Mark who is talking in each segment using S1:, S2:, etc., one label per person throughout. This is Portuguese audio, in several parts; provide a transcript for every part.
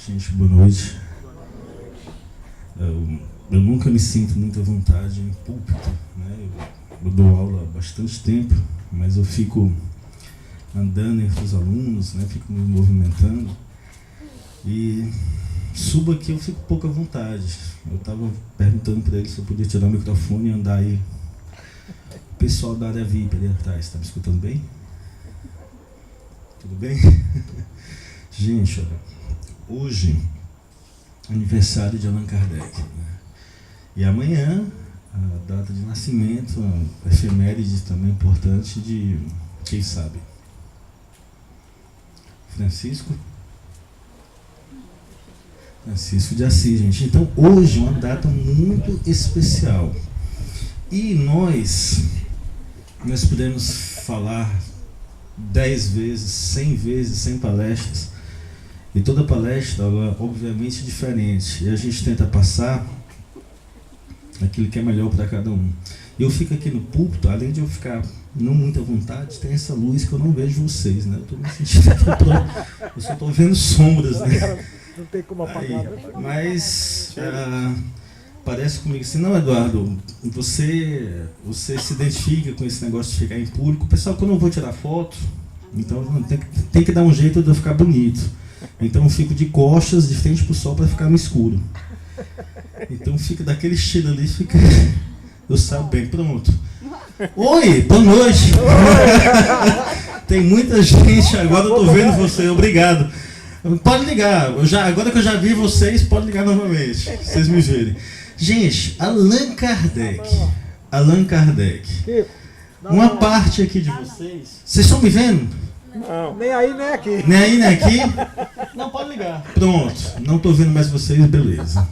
S1: Gente, boa noite. Eu nunca me sinto muito à vontade em púlpito, né? Eu dou aula há bastante tempo, mas eu fico andando entre os alunos, né? Fico me movimentando. E subo aqui, eu fico pouco à vontade. Eu estava perguntando para ele se eu podia tirar o microfone e andar aí. O pessoal da área VIP ali atrás, está me escutando bem? Tudo bem? Gente, olha, hoje é aniversário de Allan Kardec, né? E amanhã, a data de nascimento, a efeméride também importante de, quem sabe? Francisco de Assis, gente. Então, hoje é uma data muito especial. E nós podemos falar 10 vezes, 100 vezes, 100 palestras. E toda palestra, ela, obviamente, é diferente. E a gente tenta passar aquilo que é melhor para cada um. Eu fico aqui no púlpito, além de eu ficar não muito à vontade, tem essa luz que eu não vejo vocês, né? Eu estou me sentindo eu só estou vendo sombras, né?
S2: Não tem como apagar.
S1: Mas parece comigo assim, não, Eduardo, você se identifica com esse negócio de ficar em público. Pessoal, quando eu vou tirar foto, então tem que dar um jeito de eu ficar bonito. Então eu fico de costas, de frente pro sol, para ficar no escuro. Então fica daquele estilo ali, fica... Eu saio bem, pronto. Oi, boa noite. Tem muita gente, agora eu tô vendo você, obrigado. Pode ligar, agora que eu já vi vocês, pode ligar novamente, vocês me verem. Gente, Allan Kardec. Uma parte aqui de vocês... Vocês estão me vendo?
S2: Não, nem aí, nem aqui.
S1: Nem aí, nem aqui? Não, pode ligar. Pronto, não estou vendo mais vocês, beleza.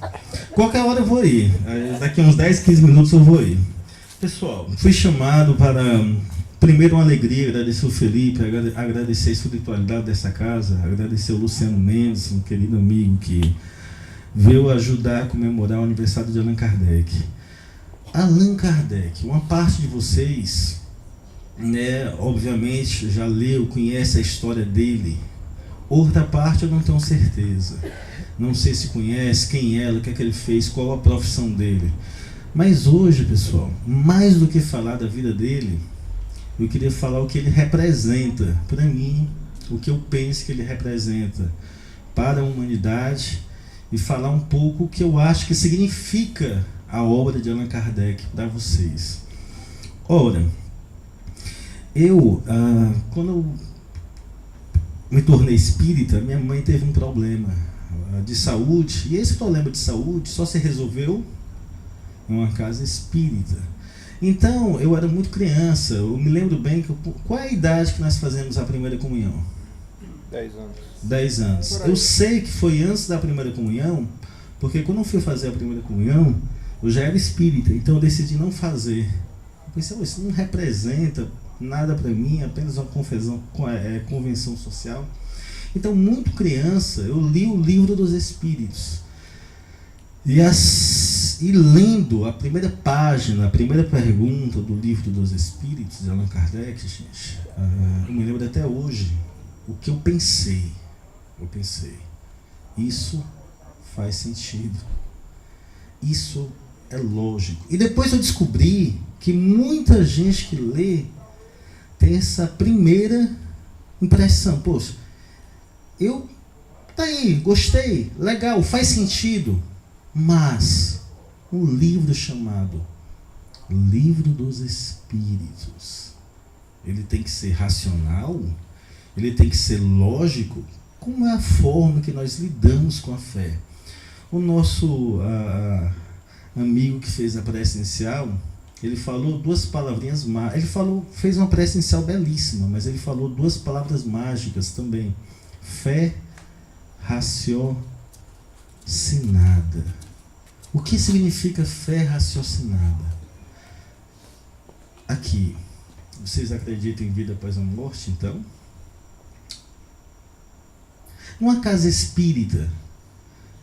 S1: Qualquer hora eu vou ir. Daqui a uns 10, 15 minutos eu vou ir. Pessoal, fui chamado para... Primeiro, uma alegria, agradecer o Felipe, agradecer a espiritualidade dessa casa, agradecer o Luciano Mendes, um querido amigo que veio ajudar a comemorar o aniversário de Allan Kardec. Allan Kardec, uma parte de vocês, né, obviamente já leu, conhece a história dele. Outra parte eu não tenho certeza. Não sei se conhece, quem é, o que é que ele fez, qual a profissão dele. Mas hoje, pessoal, mais do que falar da vida dele, eu queria falar o que ele representa para mim, o que eu penso que ele representa para a humanidade e falar um pouco o que eu acho que significa a obra de Allan Kardec para vocês. Ora, quando eu me tornei espírita, minha mãe teve um problema de saúde, e esse problema de saúde só se resolveu em uma casa espírita. Então, eu era muito criança, eu me lembro bem, qual é a idade que nós fazemos a primeira comunhão?
S2: 10 anos.
S1: 10 anos. Eu sei que foi antes da primeira comunhão, porque quando eu fui fazer a primeira comunhão, eu já era espírita, então eu decidi não fazer. Eu pensei, isso não representa nada para mim, apenas uma convenção social. Então, muito criança, eu li o Livro dos Espíritos. E lendo a primeira página, a primeira pergunta do Livro dos Espíritos de Allan Kardec, gente, eu me lembro até hoje o que eu pensei. Isso faz sentido. Isso é lógico. E depois eu descobri que muita gente que lê tem essa primeira impressão. Poxa, tá aí, gostei, legal, faz sentido. Mas um livro chamado Livro dos Espíritos, ele tem que ser racional, ele tem que ser lógico. Como é a forma que nós lidamos com a fé? O nosso amigo que fez a prece inicial, ele falou duas palavrinhas fez uma prece inicial belíssima, mas ele falou duas palavras mágicas também: fé raciocinada. O que significa fé raciocinada? Aqui, vocês acreditam em vida após a morte, então? Numa casa espírita,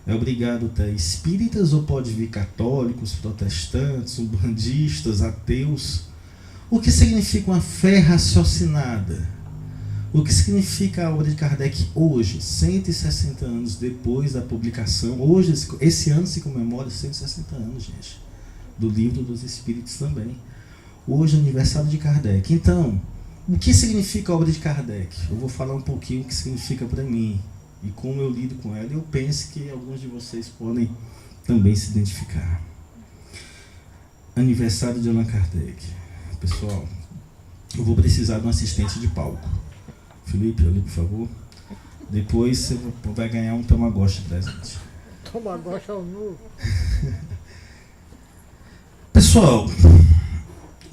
S1: é obrigado a ter espíritas ou pode vir católicos, protestantes, umbandistas, ateus? O que significa uma fé raciocinada? O que significa a obra de Kardec hoje, 160 anos depois da publicação? Hoje, esse ano se comemora 160 anos, gente, do Livro dos Espíritos também. Hoje é aniversário de Kardec. Então, o que significa a obra de Kardec? Eu vou falar um pouquinho o que significa para mim e como eu lido com ela. Eu penso que alguns de vocês podem também se identificar. Aniversário de Allan Kardec. Pessoal, eu vou precisar de um assistente de palco. Felipe, ali, por favor. Depois você vai ganhar um Tamagotchi de presente.
S2: Tamagotchi é o novo.
S1: Pessoal,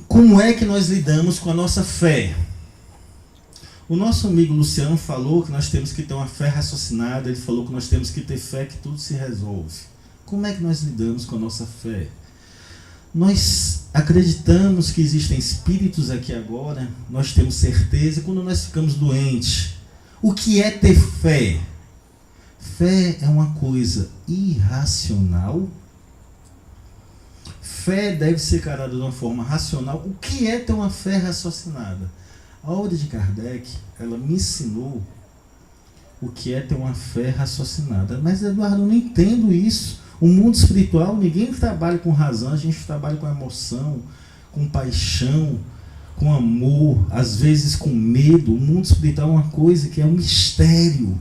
S1: como é que nós lidamos com a nossa fé? O nosso amigo Luciano falou que nós temos que ter uma fé raciocinada. Ele falou que nós temos que ter fé que tudo se resolve. Como é que nós lidamos com a nossa fé? Nós acreditamos que existem espíritos aqui agora, nós temos certeza. Quando nós ficamos doentes, o que é ter fé? Fé é uma coisa irracional. Fé deve ser encarada de uma forma racional. O que é ter uma fé raciocinada? A obra de Kardec, ela me ensinou o que é ter uma fé raciocinada. Mas, Eduardo, eu não entendo isso. O mundo espiritual, ninguém trabalha com razão, a gente trabalha com emoção, com paixão, com amor, às vezes com medo. O mundo espiritual é uma coisa que é um mistério.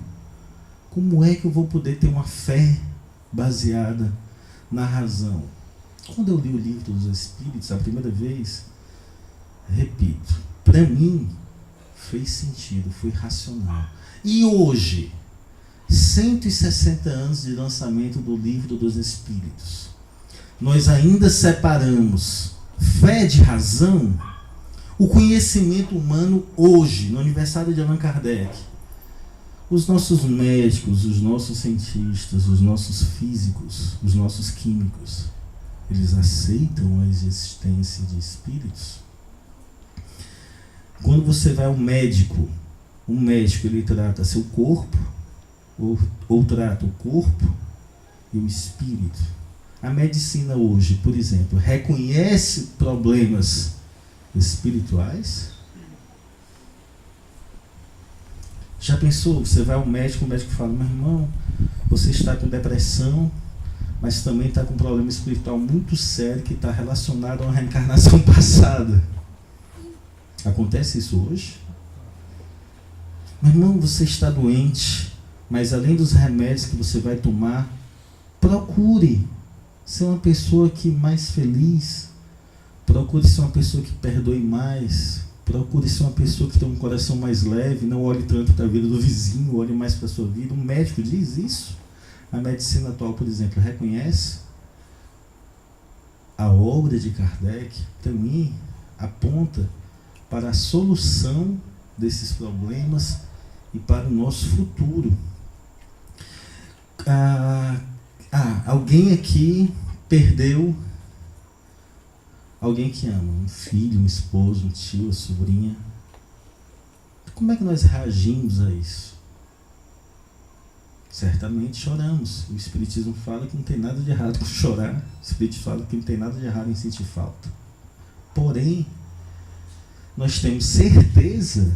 S1: Como é que eu vou poder ter uma fé baseada na razão? Quando eu li o Livro dos Espíritos a primeira vez, repito, para mim fez sentido, foi racional. E hoje, 160 anos de lançamento do Livro dos Espíritos, nós ainda separamos fé de razão? O conhecimento humano hoje, no aniversário de Allan Kardec, os nossos médicos, os nossos cientistas, os nossos físicos, os nossos químicos, eles aceitam a existência de espíritos? Quando você vai ao médico, um médico ele trata seu corpo, ou trata o corpo e o espírito. A medicina hoje, por exemplo, reconhece problemas espirituais? Já pensou? Você vai ao médico, o médico fala: meu irmão, você está com depressão, mas também está com um problema espiritual muito sério que está relacionado a uma reencarnação passada. Acontece isso hoje? Meu irmão, você está doente, mas além dos remédios que você vai tomar, procure ser uma pessoa que mais feliz, procure ser uma pessoa que perdoe mais, procure ser uma pessoa que tem um coração mais leve, não olhe tanto para a vida do vizinho, olhe mais para a sua vida. Um médico diz isso. A medicina atual, por exemplo, reconhece. A obra de Kardec, para mim, aponta para a solução desses problemas e para o nosso futuro. Alguém aqui perdeu alguém que ama, um filho, um esposo, um tio, uma sobrinha. Como é que nós reagimos a isso? Certamente choramos. O Espiritismo fala que não tem nada de errado com chorar. O Espiritismo fala que não tem nada de errado em sentir falta. Porém, nós temos certeza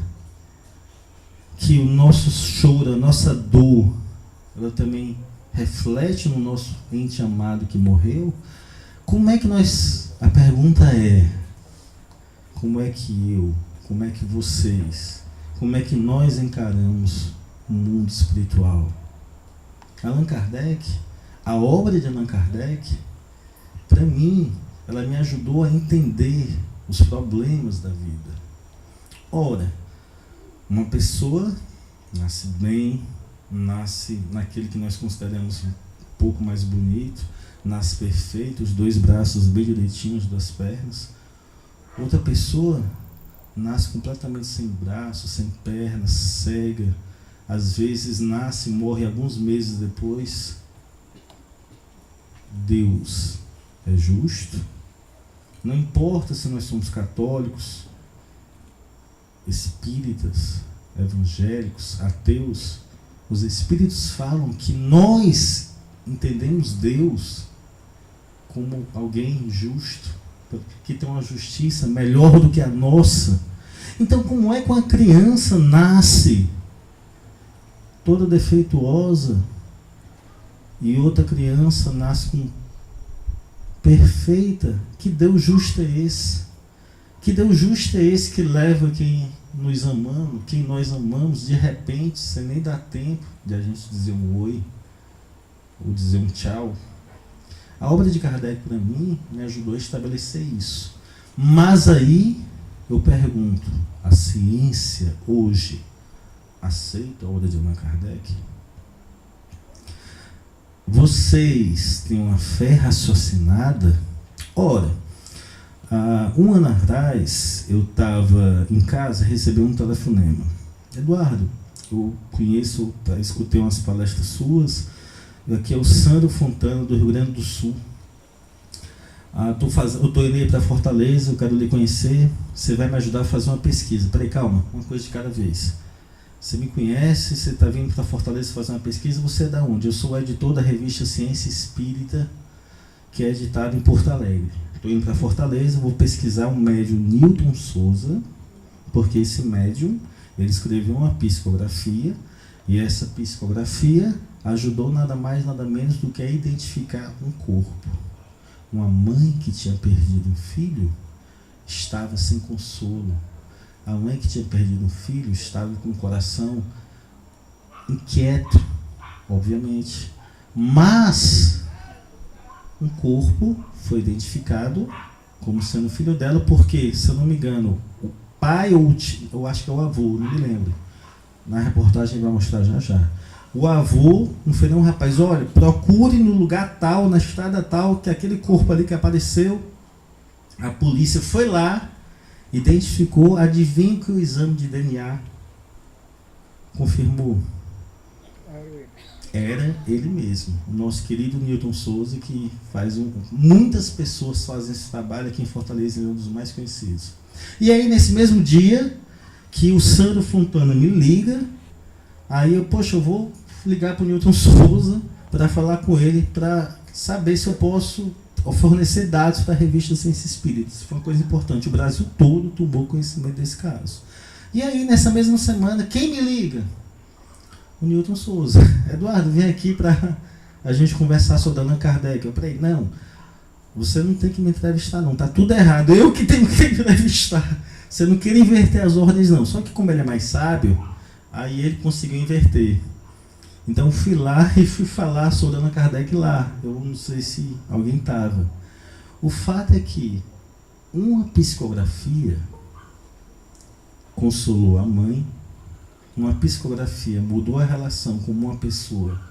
S1: que o nosso choro, a nossa dor, ela também reflete no nosso ente amado que morreu. Como é que nós... A pergunta é: como é que eu, como é que vocês, como é que nós encaramos o mundo espiritual? Allan Kardec, a obra de Allan Kardec, para mim, ela me ajudou a entender os problemas da vida. Ora, uma pessoa nasce bem, nasce naquele que nós consideramos um pouco mais bonito, nasce perfeito, os dois braços bem direitinhos das pernas. Outra pessoa nasce completamente sem braços, sem pernas, cega. Às vezes nasce e morre alguns meses depois. Deus é justo? Não importa se nós somos católicos, espíritas, evangélicos, ateus, os espíritos falam que nós entendemos Deus como alguém justo, que tem uma justiça melhor do que a nossa. Então, como é que uma criança nasce toda defeituosa e outra criança nasce com perfeita? Que Deus justo é esse? Que Deus justo é esse que leva quem nos amamos, quem nós amamos, de repente, sem nem dar tempo de a gente dizer um oi ou dizer um tchau? A obra de Kardec, para mim, me ajudou a estabelecer isso. Mas aí eu pergunto, a ciência hoje aceita a obra de Allan Kardec? Vocês têm uma fé raciocinada? Ora, um ano atrás eu estava em casa, recebi um telefonema. Eduardo, eu conheço, escutei umas palestras suas. Aqui é o Sandro Fontana, do Rio Grande do Sul. Eu estou indo para Fortaleza, eu quero lhe conhecer. Você vai me ajudar a fazer uma pesquisa. Peraí, calma, uma coisa de cada vez. Você me conhece, você está vindo para Fortaleza fazer uma pesquisa, você é da onde? Eu sou o editor da revista Ciência Espírita, que é editada em Porto Alegre. Estou indo para Fortaleza, vou pesquisar o médium Newton Souza, porque esse médium, ele escreveu uma psicografia, e essa psicografia ajudou nada mais, nada menos do que a identificar um corpo. Uma mãe que tinha perdido um filho estava sem consolo. A mãe que tinha perdido um filho estava com o coração inquieto, obviamente. Mas um corpo foi identificado como sendo filho dela, porque, se eu não me engano, o pai ou eu acho que é o avô, não me lembro. Na reportagem vai mostrar já já. O avô não foi não, rapaz, olha, procure no lugar tal, na estrada tal, que aquele corpo ali que apareceu, a polícia foi lá, identificou, adivinha que o exame de DNA confirmou? Era ele mesmo, o nosso querido Newton Souza, que faz muitas pessoas fazem esse trabalho aqui em Fortaleza, ele é um dos mais conhecidos. E aí, nesse mesmo dia, que o Sandro Fontana me liga, aí eu vou ligar para o Newton Souza para falar com ele, para saber se eu posso fornecer dados para a revista Ciência Espírita. Isso foi uma coisa importante. O Brasil todo tomou conhecimento desse caso. E aí, nessa mesma semana, quem me liga? O Newton Souza. Eduardo, vem aqui para a gente conversar sobre Allan Kardec. Eu falei, não, você não tem que me entrevistar não, tá tudo errado. Eu que tenho que entrevistar. Você não quer inverter as ordens não. Só que como ele é mais sábio, aí ele conseguiu inverter. Então eu fui lá e fui falar sobre Allan Kardec lá. Eu não sei se alguém estava. O fato é que uma psicografia consolou a mãe, uma psicografia mudou a relação como uma pessoa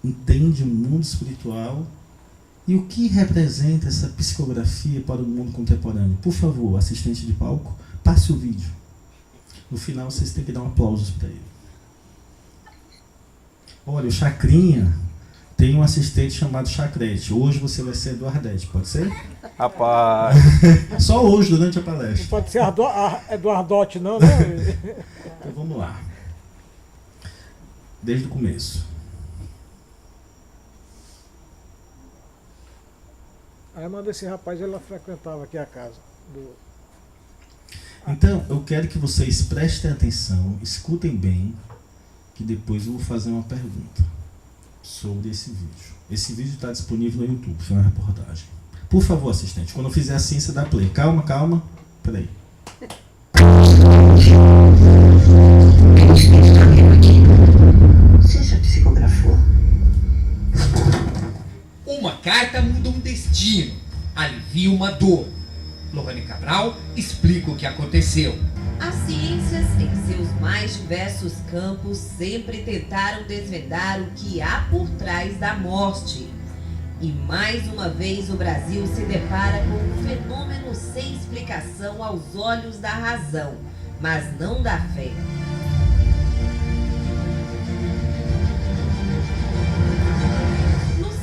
S1: entende o mundo espiritual. E o que representa essa psicografia para o mundo contemporâneo? Por favor, assistente de palco, passe o vídeo. No final vocês têm que dar um aplauso para ele. Olha, o Chacrinha tem um assistente chamado Chacrete. Hoje você vai ser Eduardete, pode ser?
S3: Rapaz!
S1: Só hoje, durante a palestra.
S2: Não pode ser Eduardote não, né?
S1: Então vamos lá. Desde o começo.
S2: A irmã desse rapaz, ela frequentava aqui a casa.
S1: Então, eu quero que vocês prestem atenção, escutem bem, que depois eu vou fazer uma pergunta sobre esse vídeo. Esse vídeo está disponível no YouTube, foi uma reportagem. Por favor, assistente, quando eu fizer assim, você dá play. Calma, calma. Peraí.
S4: Você já psicografou?
S5: Uma carta muda um destino, alivia uma dor. Lohane Cabral explica o que aconteceu.
S6: As ciências, em seus mais diversos campos, sempre tentaram desvendar o que há por trás da morte. E mais uma vez o Brasil se depara com um fenômeno sem explicação aos olhos da razão, mas não da fé.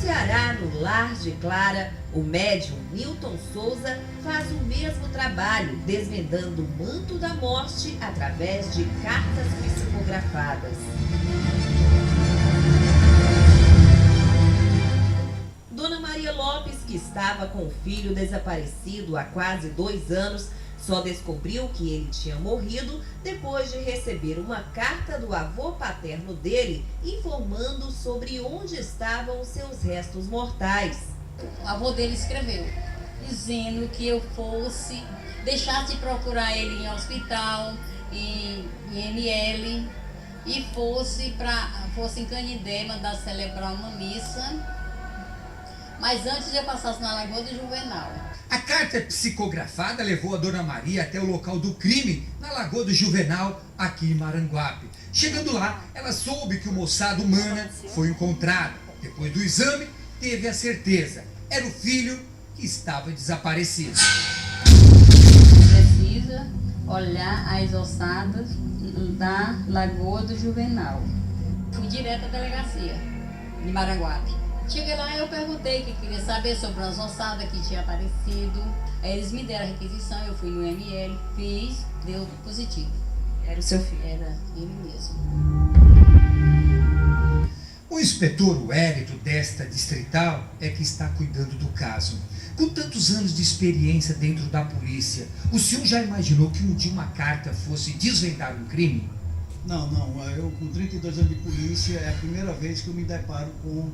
S6: Ceará, no Lar de Clara, o médium Newton Souza faz o mesmo trabalho, desvendando o manto da morte através de cartas psicografadas. Dona Maria Lopes, que estava com o filho desaparecido há quase 2 anos, Só descobriu que ele tinha morrido depois de receber uma carta do avô paterno dele informando sobre onde estavam os seus restos mortais.
S3: O avô dele escreveu, dizendo que eu deixasse de procurar ele em hospital, em IML, e fosse em Canindé, mandar celebrar uma missa, mas antes eu passasse na Lagoa do Juvenal.
S5: A carta psicografada levou a Dona Maria até o local do crime, na Lagoa do Juvenal, aqui em Maranguape. Chegando lá, ela soube que o moçado humana foi encontrado. Depois do exame, teve a certeza. Era o filho que estava desaparecido.
S3: Precisa olhar as ossadas da Lagoa do Juvenal. Fui direto à delegacia de Maranguape. Cheguei lá e eu perguntei que queria saber sobre as ossadas que tinha aparecido. Aí eles me deram a requisição, eu fui no ML, fiz, deu positivo.
S6: Era o seu filho?
S3: Era ele mesmo.
S5: O inspetor Wellington desta distrital é que está cuidando do caso. Com tantos anos de experiência dentro da polícia, o senhor já imaginou que um dia uma carta fosse desvendar um crime?
S4: Não. Eu com 32 anos de polícia é a primeira vez que eu me deparo com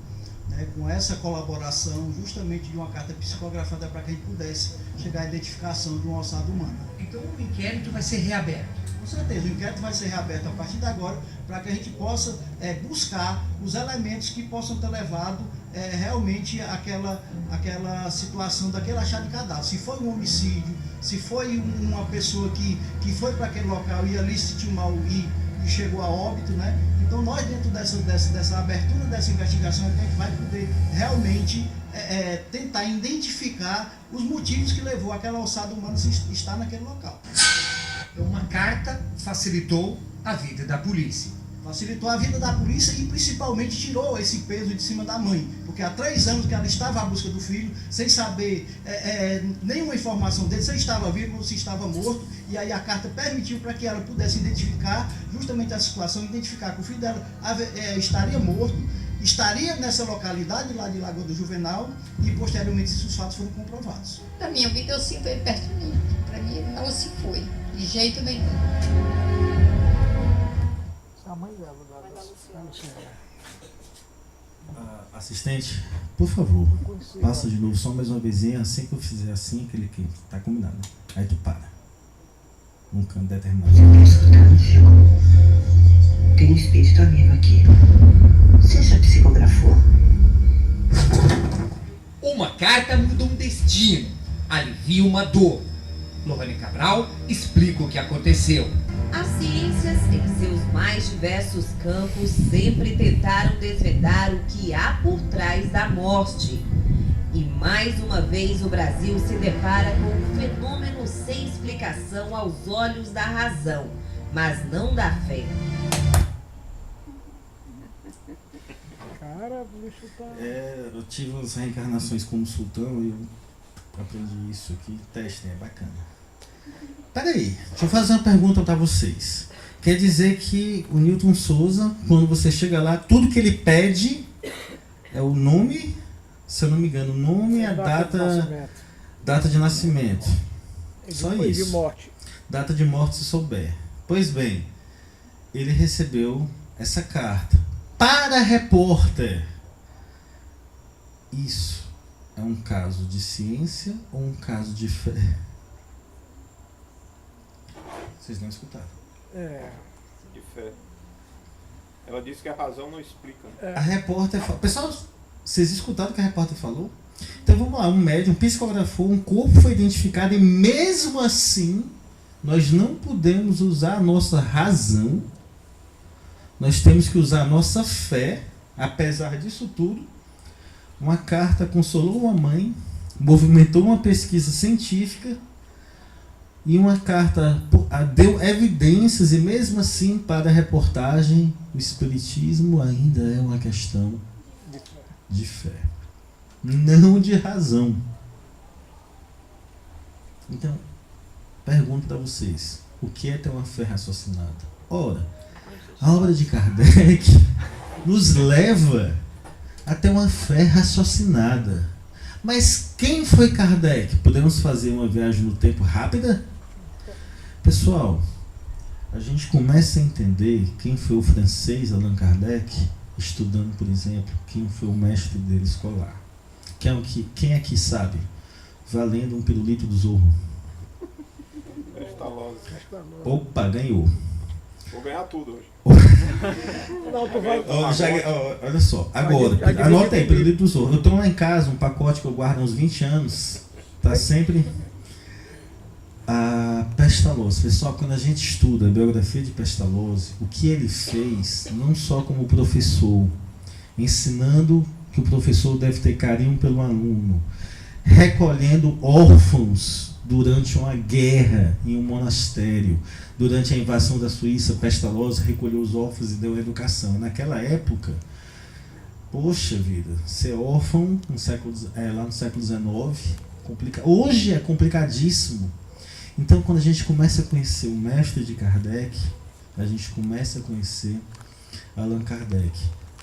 S4: essa colaboração justamente de uma carta psicografada para que a gente pudesse chegar à identificação de uma ossada humana.
S5: Então o inquérito vai ser reaberto.
S4: Com certeza, o inquérito vai ser reaberto a partir de agora para que a gente possa buscar os elementos que possam ter levado realmente àquela situação daquele achado de cadáver. Se foi um homicídio, se foi uma pessoa que foi para aquele local e ali se sentiu mal e chegou a óbito, né? Então nós dentro dessa abertura dessa investigação a gente vai poder realmente tentar identificar os motivos que levou aquela ossada humana a estar naquele local.
S5: Uma carta facilitou a vida da polícia.
S4: Facilitou a vida da polícia e principalmente tirou esse peso de cima da mãe, porque há 3 anos que ela estava à busca do filho, sem saber nenhuma informação dele, se ele estava vivo ou se estava morto, e aí a carta permitiu para que ela pudesse identificar justamente a situação, identificar que o filho dela estaria morto, estaria nessa localidade lá de Lagoa do Juvenal e posteriormente esses fatos foram comprovados.
S3: Para minha vida eu sinto ele perto de mim, para mim ele não se foi, de jeito nenhum.
S2: A mãe dela,
S1: Assistente, por favor, passa de novo só mais uma vezinha, assim que eu fizer assim, aquele que tá combinado. Aí tu para. Num canto determinado.
S7: Tem um espírito amigo aqui. Você já psicografou?
S5: Uma carta muda um destino, alivia uma dor. Lohane Cabral explica o que aconteceu.
S6: As ciências, em seus mais diversos campos, sempre tentaram desvendar o que há por trás da morte. E mais uma vez o Brasil se depara com um fenômeno sem explicação aos olhos da razão, mas não da fé.
S2: Cara, o bicho tá...
S1: Eu tive umas reencarnações como sultão e eu aprendi isso aqui. Testem, é bacana. Peraí, deixa eu fazer uma pergunta para vocês. Quer dizer que o Newton Souza, quando você chega lá, tudo que ele pede é o nome, se eu não me engano, o nome e a data de nascimento. Só isso.
S2: De morte.
S1: Data de morte, se souber. Pois bem, ele recebeu essa carta. Para repórter, isso é um caso de ciência ou um caso de fé? Vocês não escutaram.
S8: De fé. Ela disse que a razão não explica.
S1: A repórter... Pessoal, vocês escutaram o que a repórter falou? Então vamos lá, um médium psicografou, um corpo foi identificado e mesmo assim nós não podemos usar a nossa razão, nós temos que usar a nossa fé. Apesar disso tudo, uma carta consolou uma mãe, movimentou uma pesquisa científica e uma carta deu evidências e mesmo assim para a reportagem o espiritismo ainda é uma questão de fé, não de razão. Então, pergunto para vocês, o que é ter uma fé raciocinada? Ora, a obra de Kardec nos leva a ter uma fé raciocinada. Mas quem foi Kardec? Podemos fazer uma viagem no tempo rápida? Pessoal, a gente começa a entender quem foi o francês Allan Kardec, estudando, por exemplo, quem foi o mestre dele escolar. Quem aqui sabe? Valendo um pirulito do Zorro.
S8: Pestalozzi.
S1: Opa, ganhou.
S8: Vou ganhar tudo hoje.
S2: Não, tu vai.
S1: Olha só, agora, anota aí, pirulito do Zorro. Eu tenho lá em casa um pacote que eu guardo há uns 20 anos. Tá sempre... A Pestalozzi. Pessoal, quando a gente estuda a biografia de Pestalozzi, o que ele fez, não só como professor, ensinando que o professor deve ter carinho pelo aluno, recolhendo órfãos durante uma guerra em um monastério. Durante a invasão da Suíça, Pestalozzi recolheu os órfãos e deu educação. Naquela época, poxa vida, ser órfão lá no século XIX, hoje é complicadíssimo. Então, quando a gente começa a conhecer o mestre de Kardec, a gente começa a conhecer Allan Kardec.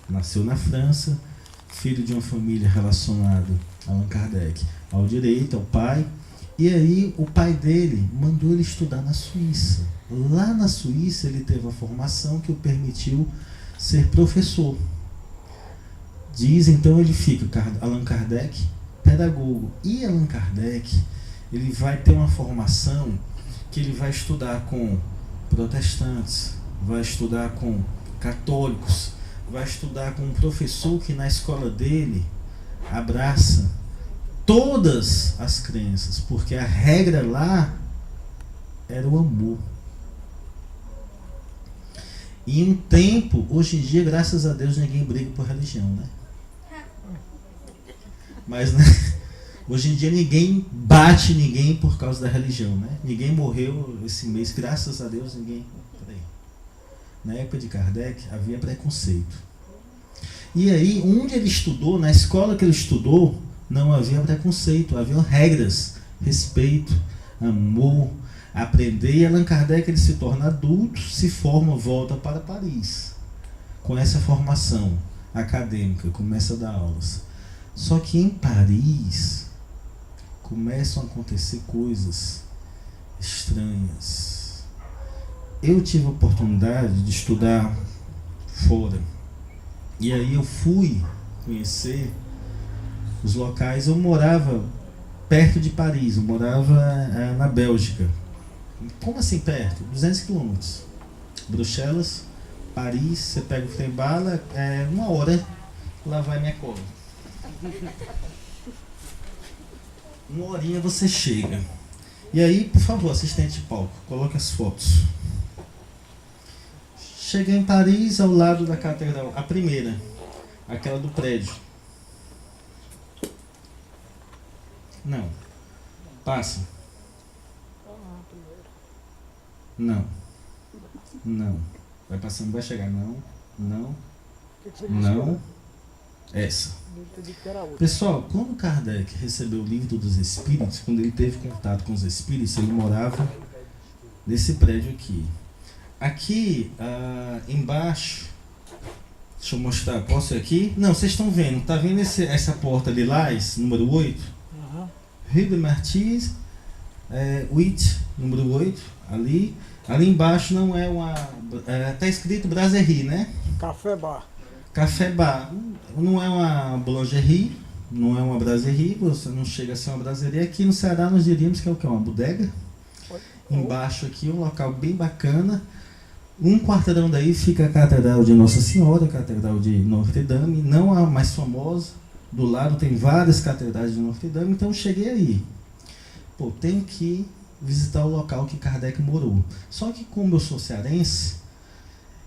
S1: Nasceu na França, filho de uma família relacionada a Allan Kardec ao direito, ao pai. E aí o pai dele mandou ele estudar na Suíça. Lá na Suíça ele teve a formação que o permitiu ser professor. Diz, então ele fica, Allan Kardec, pedagogo. E Allan Kardec, ele vai ter uma formação que ele vai estudar com protestantes, vai estudar com católicos, vai estudar com um professor que na escola dele abraça todas as crenças, porque a regra lá era o amor. E um tempo, hoje em dia, graças a Deus, ninguém briga por religião, né? Mas, né? Hoje em dia ninguém bate ninguém por causa da religião, né? Ninguém morreu esse mês, graças a Deus, ninguém... Peraí. Na época de Kardec havia preconceito. E aí, onde ele estudou, na escola que ele estudou, não havia preconceito, havia regras, respeito, amor, aprender. E Allan Kardec ele se torna adulto, se forma, volta para Paris. Com essa formação acadêmica, começa a dar aulas. Só que em Paris começam a acontecer coisas estranhas. Eu tive a oportunidade de estudar fora. E aí eu fui conhecer os locais. Eu morava perto de Paris, eu morava na Bélgica. Como assim perto? 200 quilômetros. Bruxelas, Paris, você pega o trem-bala, 1 hora, lá vai minha cola. 1 horinha você chega. E aí, por favor, assistente de palco, coloque as fotos. Cheguei em Paris, ao lado da catedral, a primeira, aquela do prédio. Não. Passa. Não. Não. Vai passando, vai chegar. Não. Não. Não. Essa. Pessoal, quando Kardec recebeu o livro dos Espíritos, quando ele teve contato com os Espíritos, ele morava nesse prédio aqui. Aqui, embaixo, deixa eu mostrar, posso ir aqui? Não, vocês estão vendo, tá vendo essa porta lilás, número 8? Rue de Martins, 8, número 8, ali. Ali embaixo não é uma... tá escrito Brasserie, né?
S2: Café Bar.
S1: Café Bar. Não é uma boulangerie, não é uma brasserie, você não chega a ser uma brasserie. Aqui no Ceará nós diríamos que é o que? Uma bodega. Embaixo aqui um local bem bacana. Um quarteirão daí fica a Catedral de Nossa Senhora, a Catedral de Notre Dame, não a mais famosa. Do lado tem várias catedrais de Notre Dame, então eu cheguei aí. Pô, tenho que visitar o local que Kardec morou. Só que como eu sou cearense,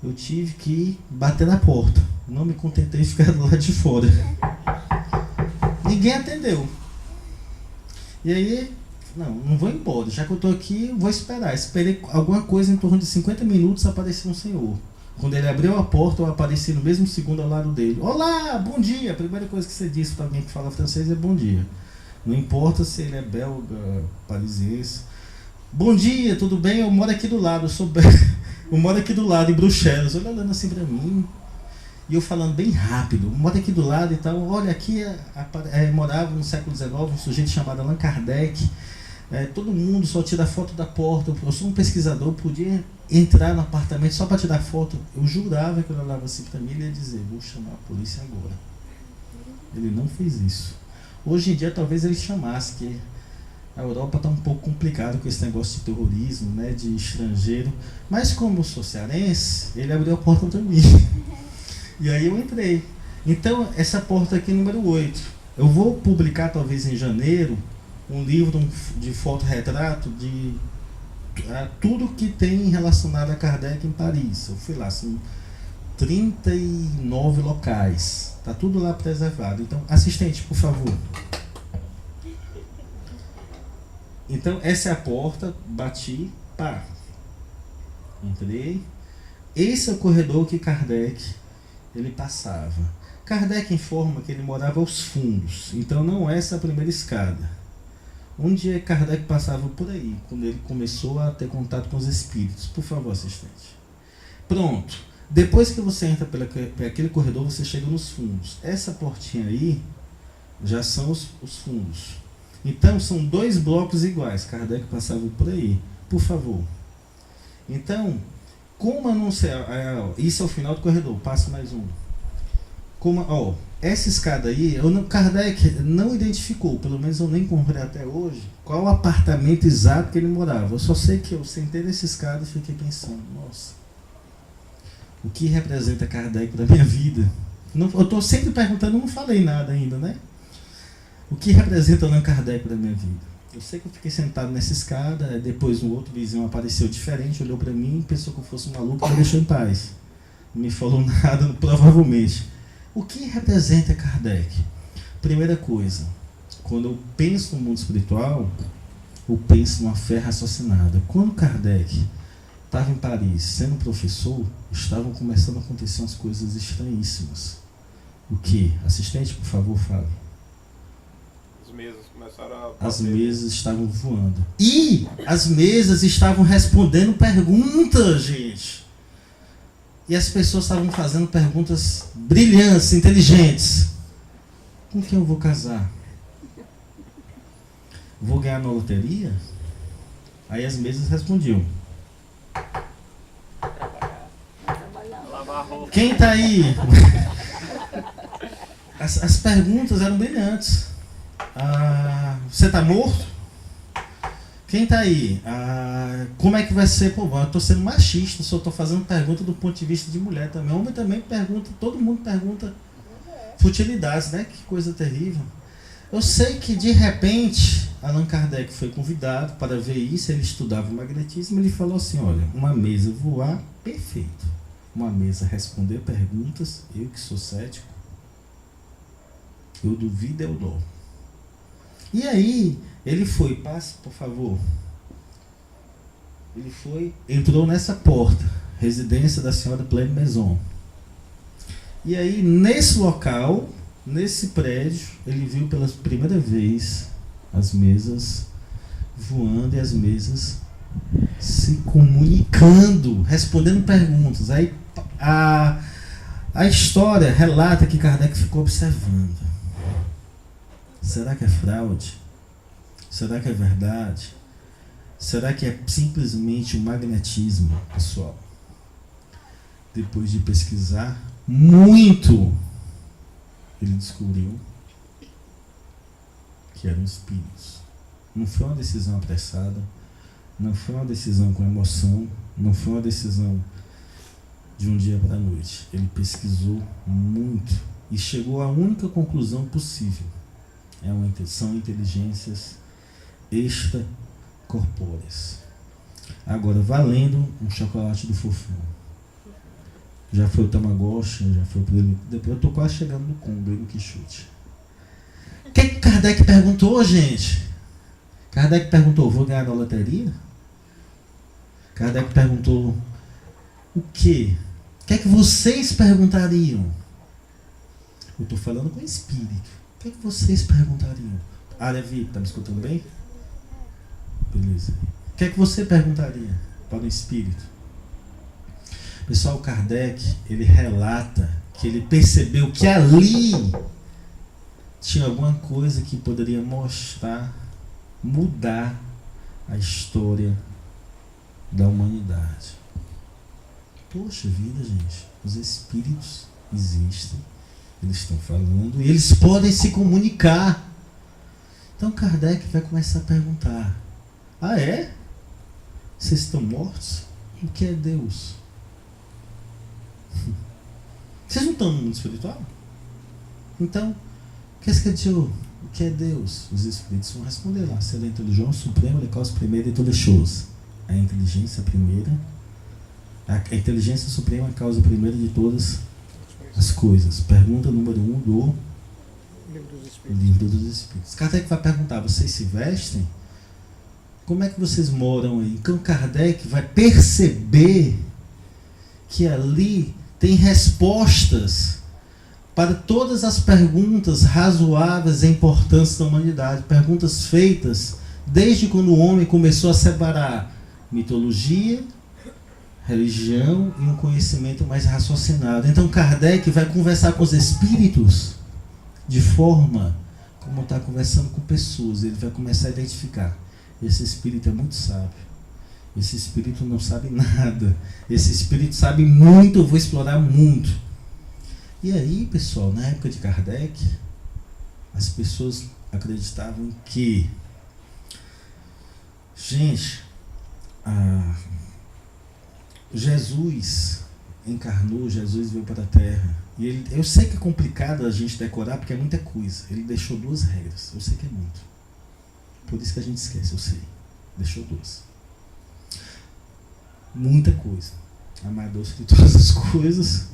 S1: eu tive que bater na porta. Não me contentei em ficar do lado de fora. Ninguém atendeu. E aí, não vou embora. Já que eu estou aqui, vou esperar. Esperei alguma coisa em torno de 50 minutos, apareceu um senhor. Quando ele abriu a porta, eu apareci no mesmo segundo ao lado dele. Olá, bom dia. A primeira coisa que você disse para alguém que fala francês é bom dia. Não importa se ele é belga, parisiense. Bom dia, tudo bem? Eu moro aqui do lado, eu moro aqui do lado, em Bruxelas. Olha, olhando assim para mim. E eu falando bem rápido. Eu moro aqui do lado e tal. Olha, aqui morava no século XIX um sujeito chamado Allan Kardec. todo mundo só tira foto da porta. Eu sou um pesquisador, podia entrar no apartamento só para tirar foto. Eu jurava que eu olhava assim para mim, ele ia dizer, vou chamar a polícia agora. Ele não fez isso. Hoje em dia talvez ele chamasse, que a Europa está um pouco complicada com esse negócio de terrorismo, né, de estrangeiro. Mas como eu sou cearense, ele abriu a porta para mim. E aí eu entrei. Então, essa porta aqui, número 8. Eu vou publicar, talvez em janeiro, um livro de fotorretrato de tudo que tem relacionado a Kardec em Paris. Eu fui lá, são 39 locais. Está tudo lá preservado. Então, assistente, por favor. Então, essa é a porta, bati, pá. Entrei. Esse é o corredor que Kardec ele passava. Kardec informa que ele morava aos fundos, então não é essa a primeira escada. Um dia Kardec passava por aí, quando ele começou a ter contato com os espíritos. Por favor, assistente. Pronto. Depois que você entra por aquele corredor, você chega nos fundos. Essa portinha aí já são os fundos. Então, são 2 blocos iguais. Kardec passava por aí. Por favor. Então, como anunciar... isso é o final do corredor. Passa mais um. Essa escada aí, Kardec não identificou, pelo menos eu nem encontrei até hoje, qual o apartamento exato que ele morava. Eu só sei que eu sentei nessa escada e fiquei pensando, nossa, o que representa Kardec para minha vida? Eu estou sempre perguntando, não falei nada ainda, né? O que representa Allan Kardec para minha vida? Eu sei que eu fiquei sentado nessa escada, depois um outro vizinho apareceu diferente, olhou para mim, pensou que eu fosse um maluco e me deixou em paz. Não me falou nada, provavelmente. O que representa Kardec? Primeira coisa, quando eu penso no mundo espiritual, eu penso numa fé raciocinada. Quando Kardec estava em Paris, sendo professor, estavam começando a acontecer umas coisas estranhíssimas. O que? Assistente, por favor, fale.
S8: As mesas começaram a...
S1: As mesas estavam voando. E as mesas estavam respondendo perguntas, gente. E as pessoas estavam fazendo perguntas brilhantes, inteligentes. Com quem eu vou casar? Vou ganhar na loteria? Aí as mesas respondiam. Quem está aí? As perguntas eram brilhantes. Você está morto? Quem está aí? Como é que vai ser? Pô, eu estou sendo machista, só estou fazendo pergunta do ponto de vista de mulher também. Homem também pergunta, todo mundo pergunta futilidades, né? Que coisa terrível. Eu sei que de repente Allan Kardec foi convidado para ver isso, ele estudava o magnetismo, ele falou assim, olha, uma mesa voar, perfeito. Uma mesa responder perguntas, eu que sou cético, eu duvido, eu dou. E aí, ele foi, passe, por favor. Ele foi, entrou nessa porta, residência da senhora Pleine Maison. E aí, nesse local, nesse prédio, ele viu pela primeira vez as mesas voando e as mesas se comunicando, respondendo perguntas. Aí, a história relata que Kardec ficou observando. Será que é fraude? Será que é verdade? Será que é simplesmente um magnetismo, pessoal? Depois de pesquisar muito, ele descobriu que eram espíritos. Não foi uma decisão apressada, não foi uma decisão com emoção, não foi uma decisão de um dia para a noite. Ele pesquisou muito e chegou à única conclusão possível. São inteligências extracorpóreas. Agora, valendo um chocolate do Fofão. Já foi o Tamagotchi, já foi o Play. Depois eu estou quase chegando no Combo e no Quixote. O que Kardec perguntou, gente? Kardec perguntou, vou ganhar na loteria? Kardec perguntou, o quê? O que é que vocês perguntariam? Eu estou falando com o espírito. O que é que vocês perguntariam? Levi, está me escutando bem? Beleza. O que é que você perguntaria para o espírito? Pessoal, Kardec, ele relata que ele percebeu que ali tinha alguma coisa que poderia mostrar, mudar a história da humanidade. Poxa vida, gente, os espíritos existem, eles estão falando e eles podem se comunicar. Então Kardec vai começar a perguntar: ah, é? Vocês estão mortos? O que é Deus? Vocês não estão no mundo espiritual? Então, o que é Deus? Os espíritos vão responder lá: ser a inteligência suprema, a causa primeira de todas as coisas. A inteligência primeira, a inteligência suprema é a causa primeira de todas as coisas. Pergunta número 1 do Livro dos Espíritos. Kardec vai perguntar: vocês se vestem? Como é que vocês moram aí? Então Kardec vai perceber que ali tem respostas para todas as perguntas razoáveis e importantes da humanidade. Perguntas feitas desde quando o homem começou a separar mitologia, religião e um conhecimento mais raciocinado. Então Kardec vai conversar com os espíritos de forma como está conversando com pessoas. Ele vai começar a identificar: esse espírito é muito sábio, esse espírito não sabe nada, esse espírito sabe muito, eu vou explorar muito. E aí, pessoal, na época de Kardec, as pessoas acreditavam que, gente, Jesus encarnou, Jesus veio para a Terra. E ele, eu sei que é complicado a gente decorar porque é muita coisa. Ele deixou 2 regras. Eu sei que é muito. Por isso que a gente esquece, eu sei. Deixou 2. Muita coisa. Amar Deus de todas as coisas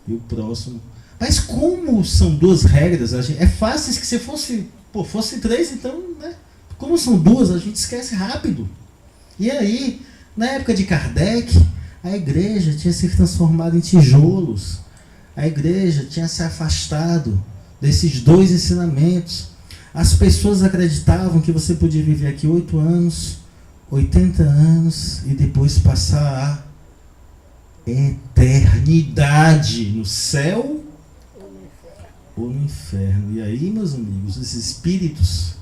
S1: e o próximo. Mas como são 2 regras, é fácil que se fosse 3, então, né? Como são 2, a gente esquece rápido. E aí, na época de Kardec, a igreja tinha se transformado em tijolos. A igreja tinha se afastado desses 2 ensinamentos. As pessoas acreditavam que você podia viver aqui 8 anos, 80 anos e depois passar a eternidade no céu ou no inferno. E aí, meus amigos, os espíritos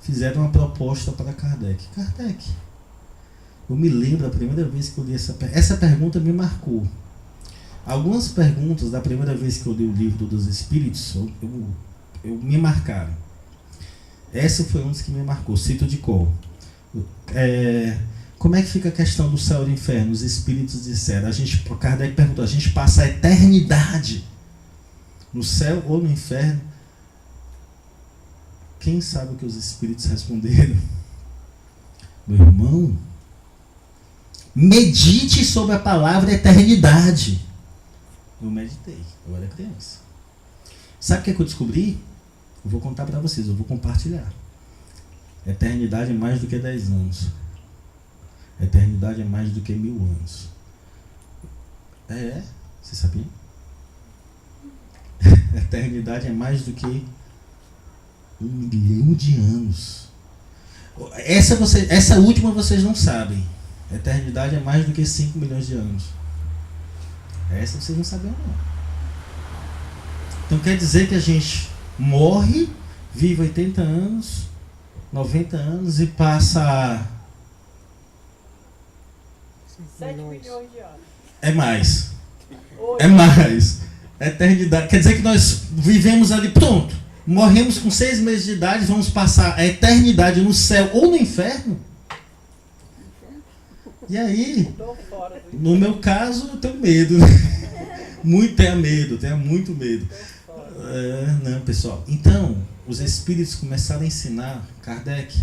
S1: fizeram uma proposta para Kardec. Kardec, eu me lembro a primeira vez que eu li essa pergunta me marcou. Algumas perguntas da primeira vez que eu li o Livro dos Espíritos eu me marcaram. Essa foi uma que me marcou, cito de cor. Como é que fica a questão do céu e do inferno? Os espíritos disseram, Kardec perguntou: a gente passa a eternidade no céu ou no inferno? Quem sabe o que os espíritos responderam? Meu irmão, medite sobre a palavra eternidade. Eu meditei, eu era criança. Sabe o que eu descobri? Eu vou contar para vocês, eu vou compartilhar. Eternidade é mais do que 10 anos. Eternidade é mais do que 1000 anos. Você sabia? Eternidade é mais do que 1 milhão de anos. Essa última vocês não sabem. Eternidade é mais do que 5 milhões de anos. Essa vocês não sabiam, não. Então quer dizer que a gente morre, vive 80 anos, 90 anos e passa
S2: 7 milhões de anos.
S1: É mais. É mais. Eternidade. Quer dizer que nós vivemos ali, pronto. Morremos com 6 meses de idade, vamos passar a eternidade no céu ou no inferno? E aí, no meu caso, eu tenho medo. Tenho muito medo. Não, pessoal. Então, os espíritos começaram a ensinar Kardec,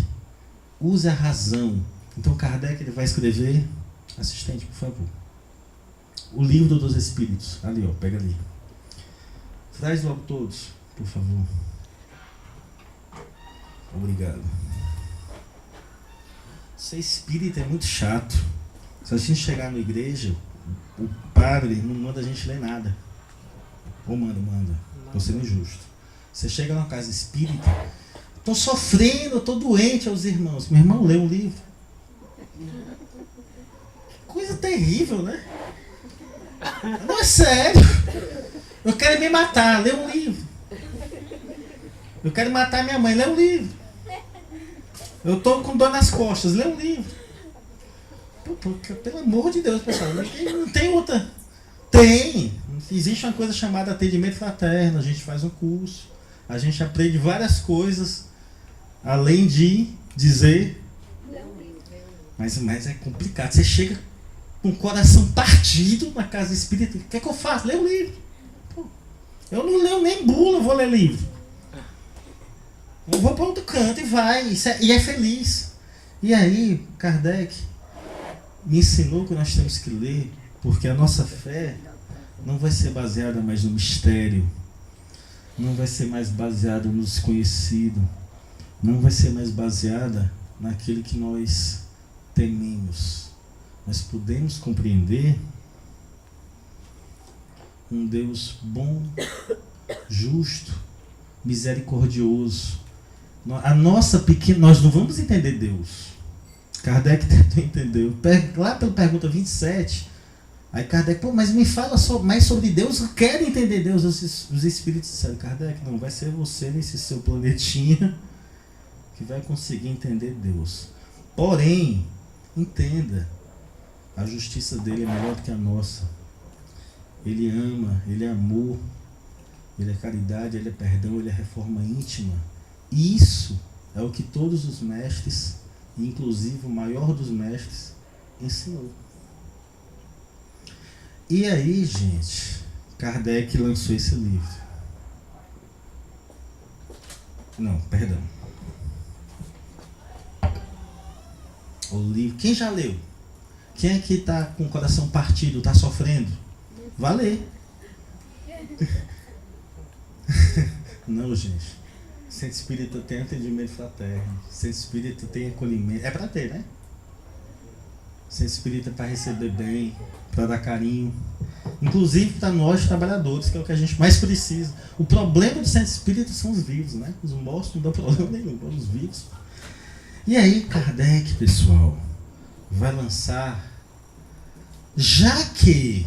S1: use a razão. Então Kardec ele vai escrever, assistente, por favor, o Livro dos Espíritos. Ali, ó, pega ali. Traz logo todos, por favor. Obrigado. Ser espírita é muito chato. Se a gente chegar na igreja, o padre não manda a gente ler nada. Ou manda. Tô sendo injusto. Você chega numa casa espírita, tô sofrendo, tô doente aos irmãos. Meu irmão, lê um livro. Coisa terrível, né? Não, é sério. Eu quero me matar, lê um livro. Eu quero matar minha mãe, lê um livro. Eu estou com dor nas costas, lê um livro. Pelo amor de Deus, pessoal, não tem outra. Tem! Existe uma coisa chamada atendimento fraterno, a gente faz um curso, a gente aprende várias coisas, além de dizer. Mas é complicado, você chega com o coração partido na casa espírita, o que é que eu faço? Lê um livro. Pô, eu não leio nem bula, eu vou ler livro. Eu vou para outro canto e vai, e é feliz. E aí, Kardec me ensinou que nós temos que ler, porque a nossa fé não vai ser baseada mais no mistério, não vai ser mais baseada no desconhecido, não vai ser mais baseada naquilo que nós tememos. Nós podemos compreender um Deus bom, justo, misericordioso. A nossa pequena, nós não vamos entender Deus. Kardec tentou entender. Lá pela pergunta 27, aí Kardec, mas me fala mais sobre Deus, eu quero entender Deus. Os espíritos disseram, Kardec, não vai ser você nesse seu planetinha que vai conseguir entender Deus. Porém, entenda, a justiça dele é melhor do que a nossa. Ele ama, ele é amor, ele é caridade, ele é perdão, ele é reforma íntima. Isso é o que todos os mestres, inclusive o maior dos mestres, ensinou. E aí, gente, Kardec lançou esse livro. Não, perdão. O livro, quem já leu? Quem aqui está com o coração partido, está sofrendo? Vai ler. Não, gente. Centro Espírita tem atendimento fraterno. Centro Espírita tem acolhimento. É para ter, né? Centro Espírita para receber bem, para dar carinho. Inclusive para nós trabalhadores, que é o que a gente mais precisa. O problema do Centro Espírita são os vivos, né? Os mortos não dão problema nenhum, os vivos. E aí, Kardec, pessoal, vai lançar, já que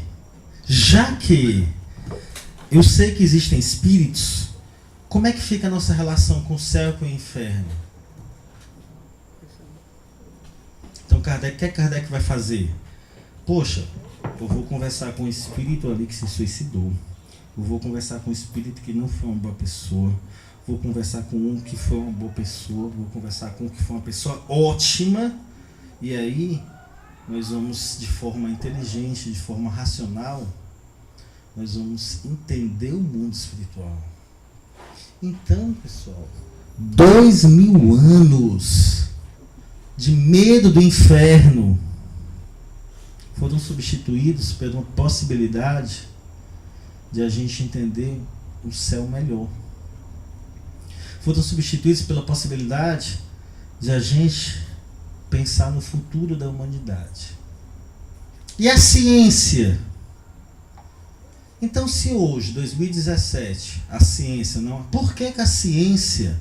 S1: eu sei que existem espíritos, como é que fica a nossa relação com o céu e com o inferno? Então, Kardec, o que Kardec vai fazer? Poxa, eu vou conversar com um espírito ali que se suicidou, eu vou conversar com um espírito que não foi uma boa pessoa, vou conversar com um que foi uma boa pessoa, vou conversar com um que foi uma pessoa ótima, e aí nós vamos, de forma inteligente, de forma racional, nós vamos entender o mundo espiritual. Então, pessoal, 2000 anos de medo do inferno foram substituídos por uma possibilidade de a gente entender o céu melhor. Foram substituídos pela possibilidade de a gente pensar no futuro da humanidade. E a ciência? Então, se hoje, 2017, a ciência não... Por que a ciência...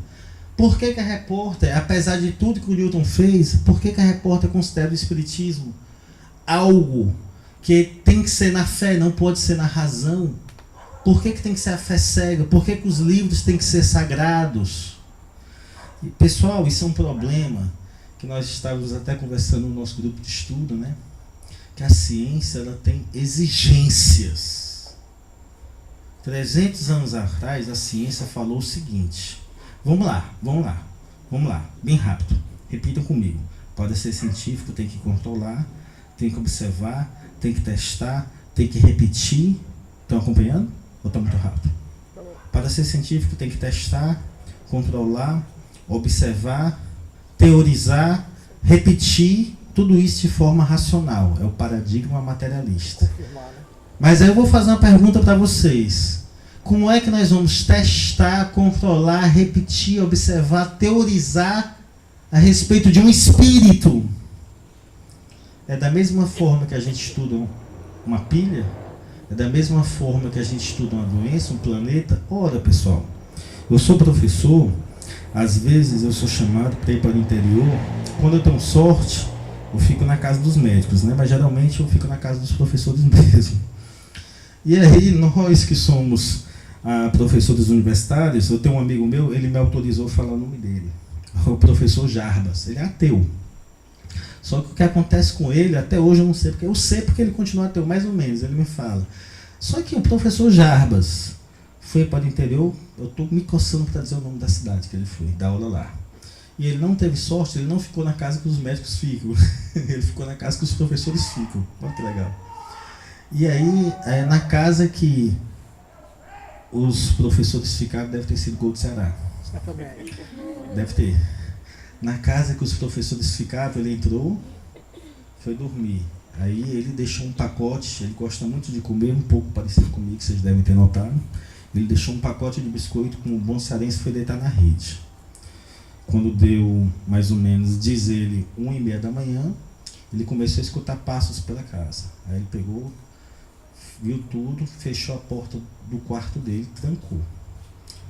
S1: Por que a repórter, apesar de tudo que o Newton fez, por que a repórter considera o espiritismo algo que tem que ser na fé, não pode ser na razão? Por que tem que ser a fé cega? Por que os livros têm que ser sagrados? E, pessoal, isso é um problema que nós estávamos até conversando no nosso grupo de estudo, né? Que a ciência, ela tem exigências. 300 anos atrás, a ciência falou o seguinte... Vamos lá, bem rápido. Repitam comigo. Pode ser científico, tem que controlar, tem que observar, tem que testar, tem que repetir. Estão acompanhando? Ou está muito rápido? Para ser científico, tem que testar, controlar, observar, teorizar, repetir, tudo isso de forma racional. É o paradigma materialista. Mas aí eu vou fazer uma pergunta para vocês. Como é que nós vamos testar, controlar, repetir, observar, teorizar a respeito de um espírito? É da mesma forma que a gente estuda uma pilha? É da mesma forma que a gente estuda uma doença, um planeta? Ora, pessoal, eu sou professor, às vezes eu sou chamado para ir para o interior. Quando eu tenho sorte, eu fico na casa dos médicos, né? Mas geralmente eu fico na casa dos professores mesmo. E aí, nós que somos professores universitários, eu tenho um amigo meu, ele me autorizou a falar o nome dele. o professor Jarbas. Ele é ateu. Só que o que acontece com ele, até hoje eu não sei, porque eu sei porque ele continua ateu, mais ou menos, ele me fala. Só que o professor Jarbas foi para o interior, eu estou me coçando para dizer o nome da cidade que ele foi, da aula lá. E ele não teve sorte, ele não ficou na casa que os médicos ficam, ele ficou na casa que os professores ficam. Olha que legal. E aí, na casa que os professores ficaram, deve ter sido Gol do Ceará. Deve ter. Na casa que os professores ficavam, ele entrou, foi dormir. Aí ele deixou um pacote, ele gosta muito de comer, um pouco parecido comigo, que vocês devem ter notado. Ele deixou um pacote de biscoito com um bom cearense e foi deitar na rede. Quando deu, mais ou menos, diz ele, 1h30 da manhã, ele começou a escutar passos pela casa. Aí ele pegou, viu tudo, fechou a porta do quarto dele, trancou.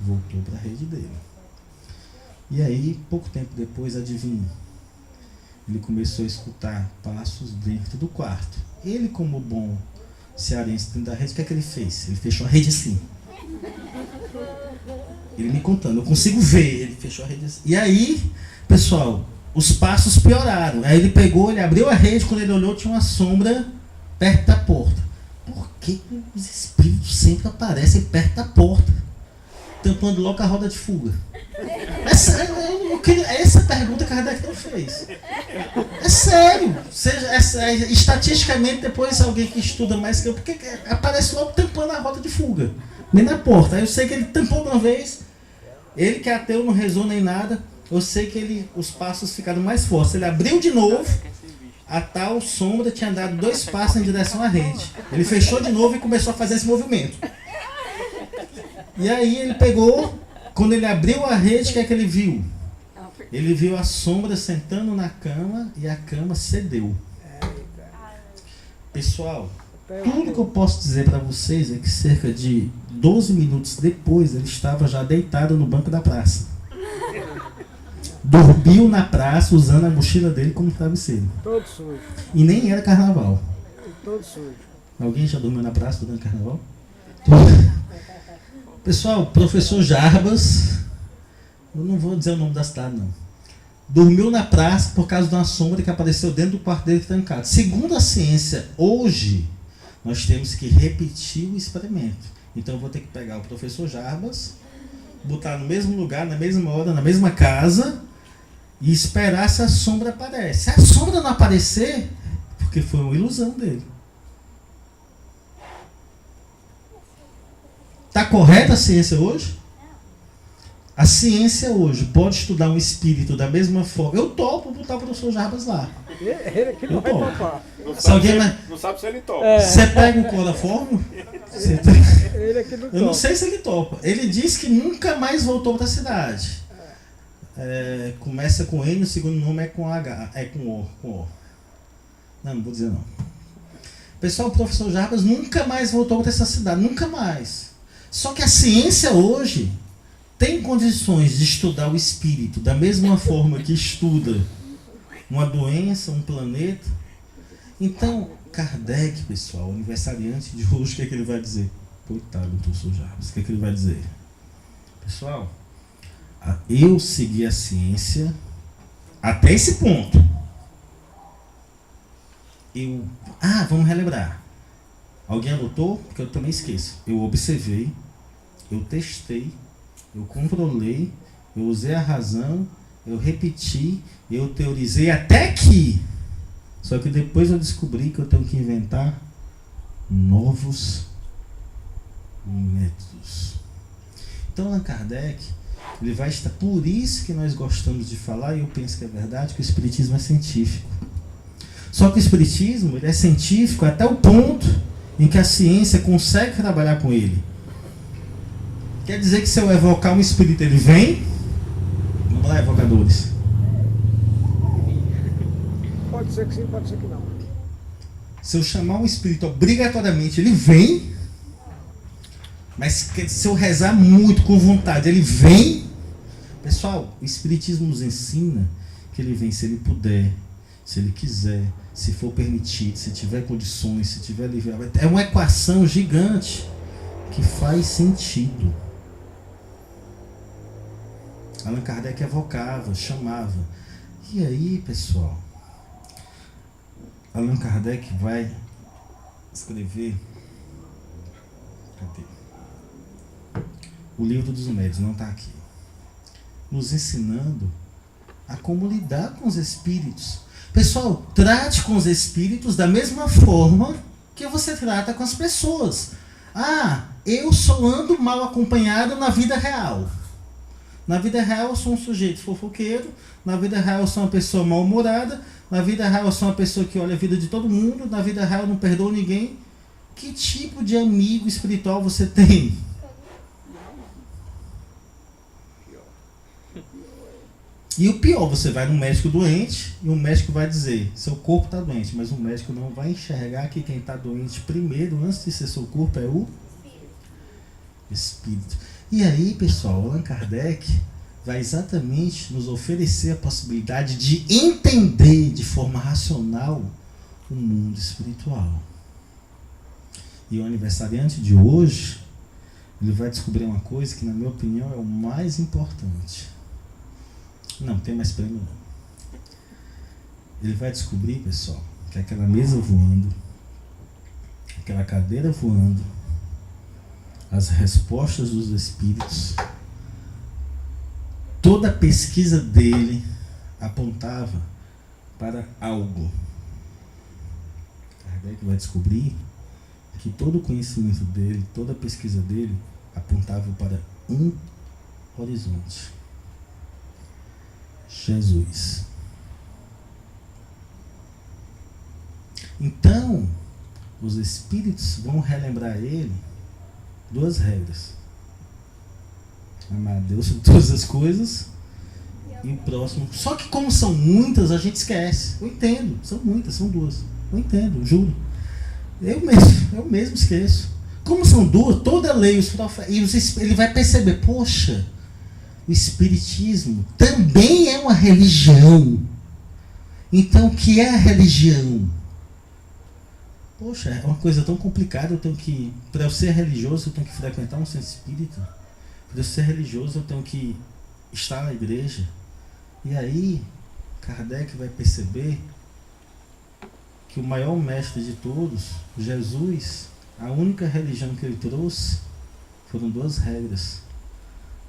S1: Voltou para a rede dele. E aí, pouco tempo depois, adivinha? Ele começou a escutar passos dentro do quarto. Ele, como bom cearense dentro da rede, o que é que ele fez? Ele fechou a rede assim. Ele me contando, eu consigo ver, ele fechou a rede assim. E aí, pessoal, os passos pioraram. Aí ele pegou, ele abriu a rede, quando ele olhou tinha uma sombra perto da porta. Por que os espíritos sempre aparecem perto da porta? Tampando logo a roda de fuga. Essa pergunta que Kardec não fez. É sério. Estatisticamente, depois alguém que estuda mais que eu, porque aparece logo tampando a roda de fuga. Nem na porta. Aí eu sei que ele tampou uma vez. Ele que é ateu, não rezou nem nada. Eu sei que os passos ficaram mais fortes. Ele abriu de novo. A tal sombra tinha dado 2 passos em direção à rede. Ele fechou de novo e começou a fazer esse movimento. E aí ele pegou, quando ele abriu a rede, o que é que ele viu? Ele viu a sombra sentando na cama e a cama cedeu. Pessoal, tudo que eu posso dizer para vocês é que cerca de 12 minutos depois ele estava já deitado no banco da praça. Dormiu na praça usando a mochila dele como travesseiro.
S2: Todo sujo.
S1: E nem era carnaval.
S2: Todo sujo.
S1: Alguém já dormiu na praça durante carnaval? Pessoal, professor Jarbas, eu não vou dizer o nome da cidade não, dormiu na praça por causa de uma sombra que apareceu dentro do quarto dele trancado. Segundo a ciência, hoje, nós temos que repetir o experimento. Então eu vou ter que pegar o professor Jarbas, botar no mesmo lugar, na mesma hora, na mesma casa, e esperar se a sombra aparece. Se a sombra não aparecer, porque foi uma ilusão dele. Está correta a ciência hoje? A ciência hoje pode estudar um espírito da mesma forma. Eu topo botar o professor Jarbas lá.
S2: Ele aqui não vai topar.
S8: Não sabe se ele topa.
S1: Você pega o cloroformo?
S2: Ele aqui não topa.
S1: Eu não sei se ele topa. Ele disse que nunca mais voltou para a cidade. Começa com N, o segundo nome é com H. É com O. Não vou dizer não. Pessoal, o professor Jarbas nunca mais voltou para essa cidade. Nunca mais. Só que a ciência hoje tem condições de estudar o espírito da mesma forma que estuda uma doença, um planeta. Então, Kardec, pessoal, aniversariante de hoje, o que é que ele vai dizer? Coitado do professor Jarbas, o que é que ele vai dizer? Pessoal, eu segui a ciência até esse ponto. Vamos relembrar. Alguém anotou? Porque eu também esqueço. Eu observei, eu testei, eu controlei, eu usei a razão, eu repeti, eu teorizei até que. Só que depois eu descobri que eu tenho que inventar novos métodos. Então, Allan Kardec, ele vai estar. Por isso que nós gostamos de falar, e eu penso que é verdade, que o Espiritismo é científico. Só que o Espiritismo ele é científico até o ponto em que a ciência consegue trabalhar com ele. Quer dizer que se eu evocar um espírito, ele vem? Vamos lá, evocadores.
S2: Pode ser que sim, pode ser que não.
S1: Se eu chamar um espírito obrigatoriamente, ele vem. Mas se eu rezar muito, com vontade, ele vem. Pessoal, o Espiritismo nos ensina que ele vem se ele puder, se ele quiser, se for permitido, se tiver condições, se tiver livre-arbítrio. É uma equação gigante que faz sentido. Allan Kardec evocava, chamava. E aí, pessoal, Allan Kardec vai escrever, cadê? O Livro dos Médiuns, não está aqui, nos ensinando a como lidar com os espíritos. Pessoal, trate com os espíritos da mesma forma que você trata com as pessoas. Ah, eu só ando mal acompanhado na vida real. Na vida real eu sou um sujeito fofoqueiro, na vida real eu sou uma pessoa mal-humorada, na vida real eu sou uma pessoa que olha a vida de todo mundo, na vida real eu não perdoo ninguém. Que tipo de amigo espiritual você tem? E o pior, você vai num médico doente e o médico vai dizer, seu corpo está doente, mas o médico não vai enxergar que quem está doente primeiro, antes de ser seu corpo, é o espírito. E aí, pessoal, Allan Kardec vai exatamente nos oferecer a possibilidade de entender de forma racional o mundo espiritual. E o aniversariante de hoje, ele vai descobrir uma coisa que, na minha opinião, é o mais importante. Não, tem mais prêmio não. Ele vai descobrir, pessoal, que aquela mesa voando, aquela cadeira voando, as respostas dos espíritos, toda a pesquisa dele apontava para algo. Kardec vai descobrir que todo o conhecimento dele, toda a pesquisa dele apontava para um horizonte: Jesus. Então, os espíritos vão relembrar ele duas regras: amar a Deus sobre todas as coisas e o próximo. Só que como são muitas, a gente esquece. Eu entendo, são muitas, são duas. Eu entendo, eu juro. Eu mesmo esqueço. Como são duas, toda lei, ele vai perceber, poxa, o espiritismo também é uma religião. Então, o que é a religião? Poxa, é uma coisa tão complicada. Para eu ser religioso, eu tenho que frequentar um centro espírita. Para eu ser religioso, eu tenho que estar na igreja. E aí, Kardec vai perceber que o maior mestre de todos, Jesus, a única religião que ele trouxe foram duas regras.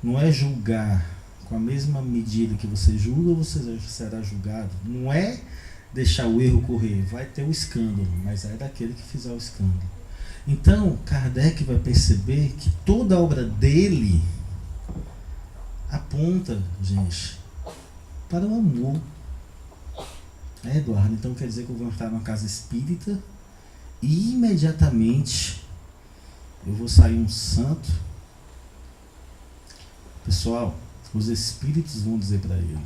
S1: Não é julgar com a mesma medida que você julga, você será julgado. Não é deixar o erro correr, vai ter o escândalo, mas é daquele que fizer o escândalo. Então, Kardec vai perceber que toda a obra dele aponta, gente, para o amor. Eduardo, então quer dizer que eu vou entrar numa casa espírita e imediatamente eu vou sair um santo? Pessoal, os espíritos vão dizer para ele: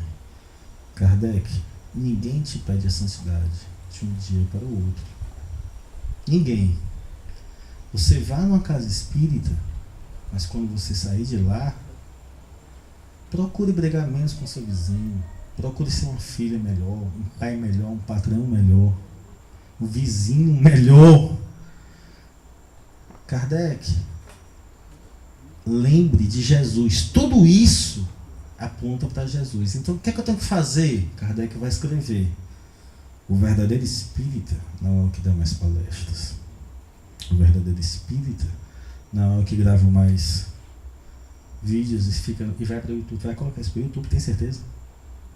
S1: Kardec, ninguém te pede a santidade de um dia para o outro. Ninguém. Você vá numa casa espírita, mas quando você sair de lá, procure brigar menos com seu vizinho. Procure ser uma filha melhor, um pai melhor, um patrão melhor, um vizinho melhor. Kardec, lembre de Jesus. Tudo isso aponta para Jesus. Então, o que é que eu tenho que fazer? Kardec vai escrever: o verdadeiro espírita não é o que dá mais palestras. O verdadeiro espírita não é o que grava mais vídeos e vai para o YouTube. Vai colocar isso para o YouTube, tem certeza?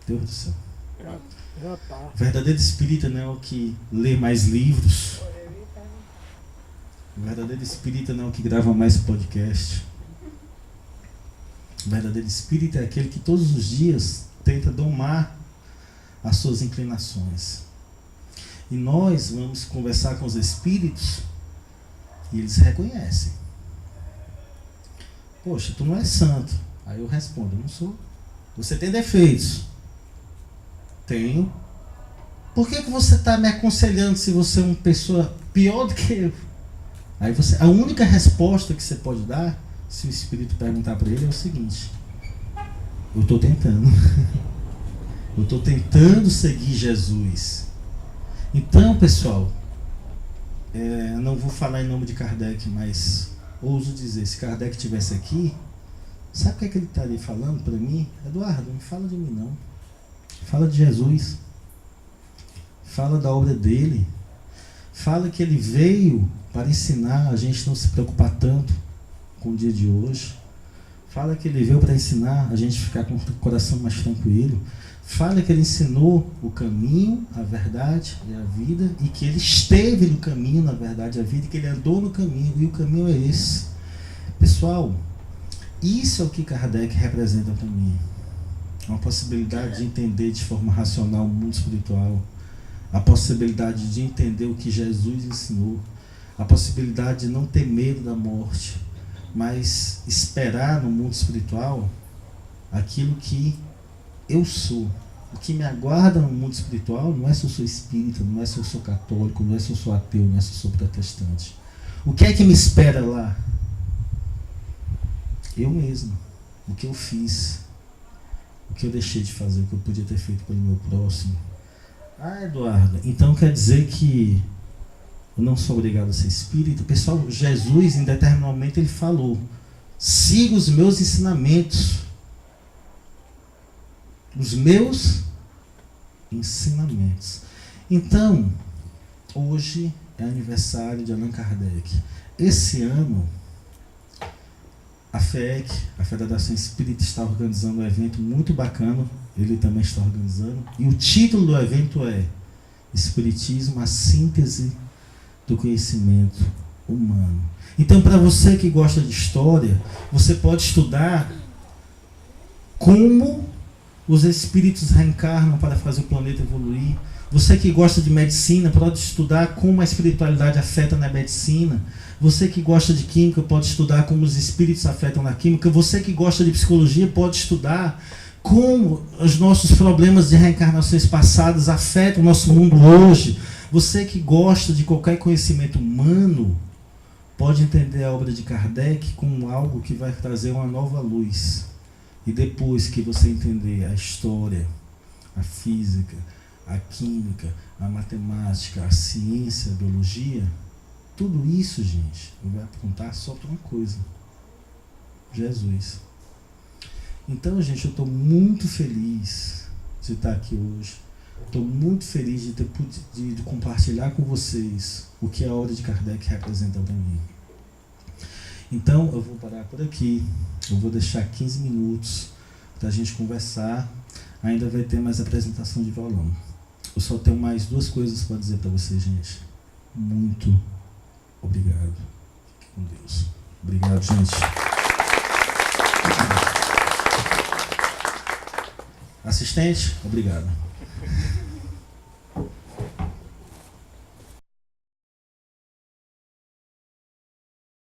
S1: Deus do céu.
S2: Já tá.
S1: O verdadeiro espírita não é o que lê mais livros. O verdadeiro espírita não é o que grava mais podcast. O verdadeiro espírita é aquele que todos os dias tenta domar as suas inclinações. E nós vamos conversar com os espíritos e eles reconhecem. Poxa, tu não é santo. Aí eu respondo: eu não sou. Você tem defeitos. Tenho. Por que você está me aconselhando se você é uma pessoa pior do que eu? Aí a única resposta que você pode dar, se o espírito perguntar para ele, é o seguinte: eu estou tentando. Eu estou tentando seguir Jesus. Então, pessoal, não vou falar em nome de Kardec, mas ouso dizer, se Kardec estivesse aqui, Sabe o que é que ele está ali falando para mim? Eduardo, não fala de mim não. Fala de Jesus. Fala da obra dele. Fala que ele veio para ensinar a gente não se preocupar tanto com o dia de hoje. Fala que ele veio para ensinar a gente ficar com o coração mais tranquilo. Fala que ele ensinou o caminho, a verdade e a vida, e que ele esteve no caminho, na verdade, a vida, e que ele andou no caminho, e o caminho é esse. Pessoal, isso é o que Kardec representa para mim. Uma possibilidade de entender de forma racional o mundo espiritual, a possibilidade de entender o que Jesus ensinou, a possibilidade de não ter medo da morte, mas esperar no mundo espiritual aquilo que eu sou. O que me aguarda no mundo espiritual não é se eu sou espírita, não é se eu sou católico, não é se eu sou ateu, não é se eu sou protestante. O que é que me espera lá? Eu mesmo. O que eu fiz, o que eu deixei de fazer, o que eu podia ter feito pelo meu próximo. Ah, Eduardo, então quer dizer que eu não sou obrigado a ser espírita? Pessoal, Jesus em determinado momento ele falou: siga os meus ensinamentos. Os meus ensinamentos. Então, hoje é aniversário de Allan Kardec. Esse ano, a FEEC, a Federação Espírita, está organizando um evento muito bacana. Ele também está organizando. E o título do evento é Espiritismo, a síntese do conhecimento humano. Então, para você que gosta de história, você pode estudar como os espíritos reencarnam para fazer o planeta evoluir. Você que gosta de medicina pode estudar como a espiritualidade afeta na medicina. Você que gosta de química pode estudar como os espíritos afetam na química. Você que gosta de psicologia pode estudar como os nossos problemas de reencarnações passadas afetam o nosso mundo hoje. Você que gosta de qualquer conhecimento humano pode entender a obra de Kardec como algo que vai trazer uma nova luz. E depois que você entender a história, a física, a química, a matemática, a ciência, a biologia, tudo isso, gente, vai apontar só para uma coisa: Jesus. Então, gente, eu estou muito feliz de estar aqui hoje. Estou muito feliz de ter podido compartilhar com vocês o que a obra de Kardec representa para mim. Então, eu vou parar por aqui. Eu vou deixar 15 minutos para a gente conversar. Ainda vai ter mais apresentação de violão. Eu só tenho mais 2 coisas para dizer para vocês, gente. Muito obrigado. Fique com Deus. Obrigado, gente. Assistente, obrigado.